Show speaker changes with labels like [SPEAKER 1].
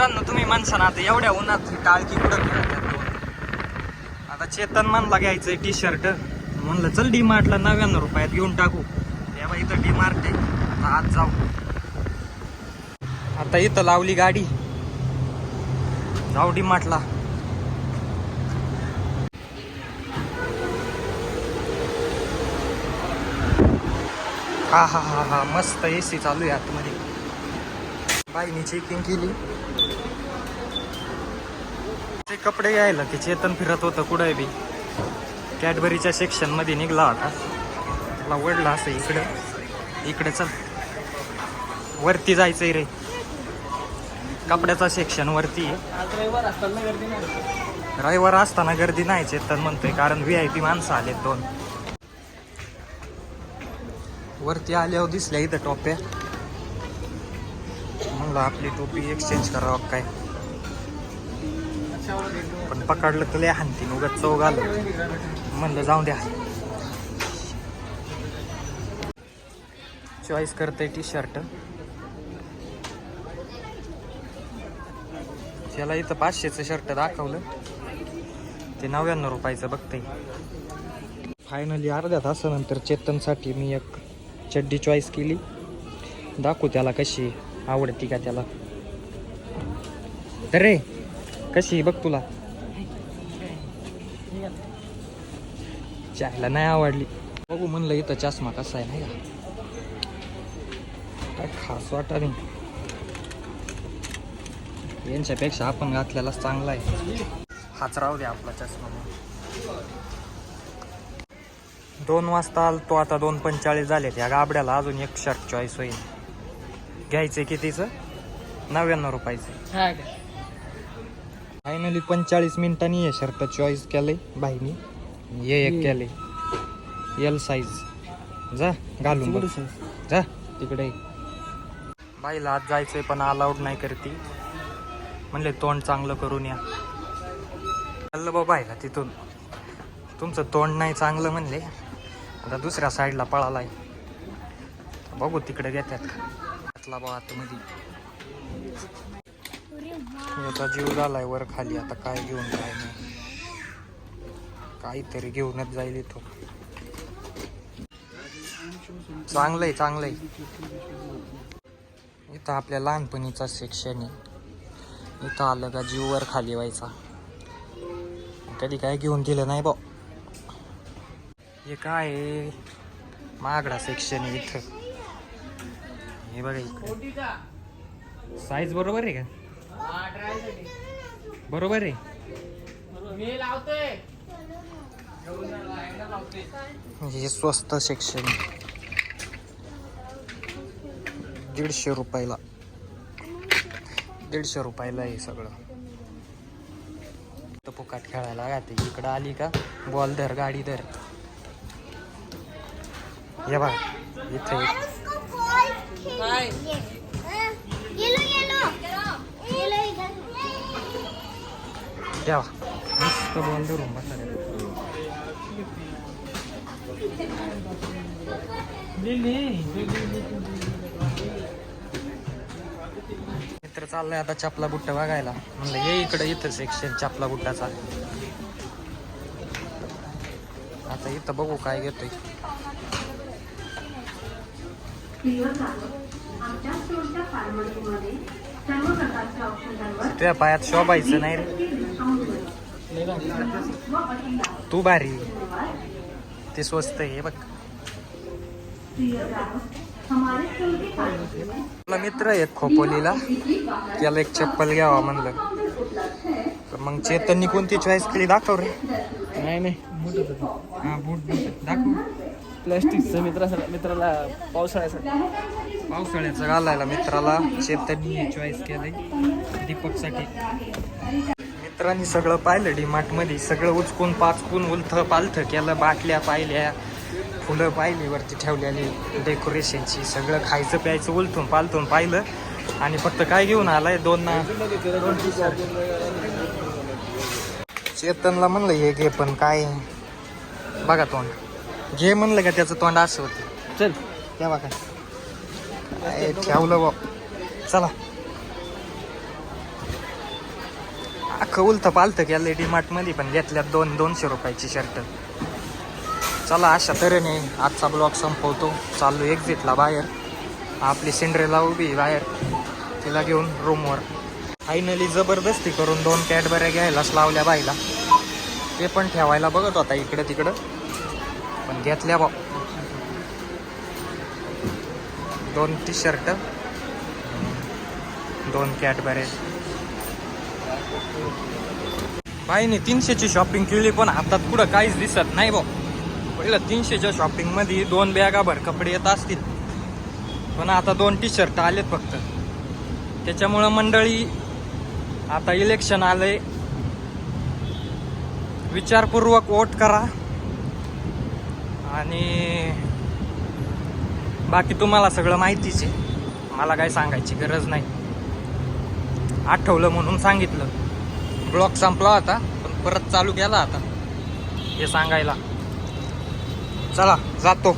[SPEAKER 1] मित्रांनो तुम्ही म्हणसा ना आता एवढ्या उन्हात टाळकी कुठं फिरतात. आता चेतन म्हणला घ्यायचंय टी शर्ट, म्हणलं चल डी मार्टला 99 रुपयात घेऊन टाकू. तेव्हा इथं डी मार्ट आहे, आता आज जाऊ. आता इथं लावली गाडी, जाऊ डी मार्टला. हा हा हा हा मस्त एसी चालू आहे आतमध्ये. बाईनी चेकिंग केली. ते कपडे घ्यायला ते चेतन फिरत होतं कुठे बी. कॅडबरीच्या सेक्शन मध्ये निघला होता, त्याला वडला असं इकडं. इकडे चल, वरती जायचंय रे. कपड्याचा सेक्शन वरती आहे. रविवार असताना गर्दी नाही चेतन म्हणतोय, कारण VIP माणसं आलेत 2. वरती आल्यावर दिसल्या इथं टोप्या. म्हणलं आपली टोपी एक्सचेंज करावं काय, पण पकडलं तर लय हानतीन उगाच चौघ आलं. म्हणलं जाऊ द्या. चॉईस करते टी शर्ट. त्याला इथं 500चं शर्ट दाखवलं, ते 99 रुपयाचं बघते. फायनली अर्ध्या तासानंतर चेतनसाठी मी एक चड्डी चॉईस केली. दाखवू त्याला कशी आवडती का त्याला. तर रे कशी बघ तुला. चायला नाही आवडली. बघू म्हणलं इथं चष्मा कसा आहे नाही का, खास वाटा नाही. यांच्यापेक्षा आपण घातलेला चांगला आहे. हाच राहू दे आपला चष्मा. 2 वाजता आल तो, आता 2:45 झालेत. या गाबड्याला अजून एक शर्ट चॉईस होईल. घ्यायचंय कितीचं? 99 रुपयाचं. फायनली 45 मिनिटांनी हे शर्ट चॉईस केलंय भाईनी. हे एक केले L साईज. जा घालून बघ, जा तिकडे. बाईला आज जायचंय पण अलाउड नाही करती. म्हणले तोंड चांगलं करून या. चाललं बाबा आहे का तिथून, तुमचं तोंड नाही चांगलं म्हणले. आता दुसऱ्या साईडला पळालाय. बघू तिकडे घेतात का बा आतमध्ये. याचा जीव झालाय वर खाली. आता काय घेऊन काय नाही, काहीतरी घेऊनच जाईल इथं. चांगलंय चांगलंय. इथं आपल्या लहानपणीचा सेक्शन आहे. इथं आलं का जीव वर खाली व्हायचा. कधी काय घेऊन गेलं नाही बा. हे काय महागडा सेक्शन आहे इथं. हे बघा इकडे साईज बरोबर आहे का? बरोबर आहे. हे स्वस्त सेक्शन 150 रुपयाला. 150 रुपयाला हे सगळं. फुकाट खेळायला गाते. इकडं आली का बॉल धर, गाडी धर. हे बघ इथे द्यावा मस्त बॉल धरून बसा. मित्र चाललंय आता चपला बुट्टा बघायला. म्हणलं ये इकडं, इथं सेक्शन चपला बुट्टाचा. आता इथं बघू काय घेतोय. तुझ्या पायात शोभायचं नाही रे. तू भारी, ते स्वस्त आहे बघ. आपला मित्र एक खोपोलीला, त्याला एक चप्पल घ्यावा म्हणलं. तर मग चेतननी कोणती चॉईस केली दाखव रे.
[SPEAKER 2] नाही
[SPEAKER 1] हा बूट दाखव.
[SPEAKER 2] प्लॅस्टिकचं मित्राला
[SPEAKER 1] पावसाळ्याचं घालायला मित्राला चेतननी चॉईस केलंय दीपकसाठी. मित्रांनी सगळं पाहिलं डी मार्ट मध्ये. सगळं उचकून पाचकून उलथ पालथ केलं. बाटल्या पाहिल्या, फुलं पाहिली वरती ठेवलेली डेकोरेशनची. सगळं खायचं प्यायचं उलथून पालथून पाहिलं. आणि फक्त काय घेऊन आलाय 2 चेतनला म्हणलं हे घे, पण काय बघा तोंड घे म्हणलं का त्याचं तोंड असं होतं.
[SPEAKER 2] चल
[SPEAKER 1] तेव्हा काय ठेवलं बा. चला अख्खं उलथं पालथं केलं डीमार्ट मध्ये, पण घेतल्यात 200 रुपयाची शर्ट. चला अशा तऱ्हेने आजचा ब्लॉग संपवतो. चाललो एक्झिटला बाहेर. आपली सिंड्रेला उभी आहे बाहेर, तिला घेऊन रूमवर. फायनली जबरदस्ती करून 2 कॅडबऱ्या घ्यायलाच लावल्या बाईला. ते पण ठेवायला बघत होता इकडं तिकडं, पण घेतल्या बा. 2 टी शर्ट, 2 कॅडबरे. बाईने 300ची शॉपिंग केली, पण हातात पुढं काहीच दिसत नाही भाऊ. पहिलं 300च्या शॉपिंगमध्ये 2 बॅगाभर कपडे येत असतील, पण आता 2 टी शर्ट आलेत फक्त. त्याच्यामुळं मंडळी आता इलेक्शन आलंय, विचारपूर्वक वोट करा. आणि बाकी तुम्हाला सगळं माहितीच आहे, मला काय सांगायची गरज नाही. आठवलं म्हणून सांगितलं. ब्लॉग संपला होता, पण परत चालू केला आता हे सांगायला. चला जातो.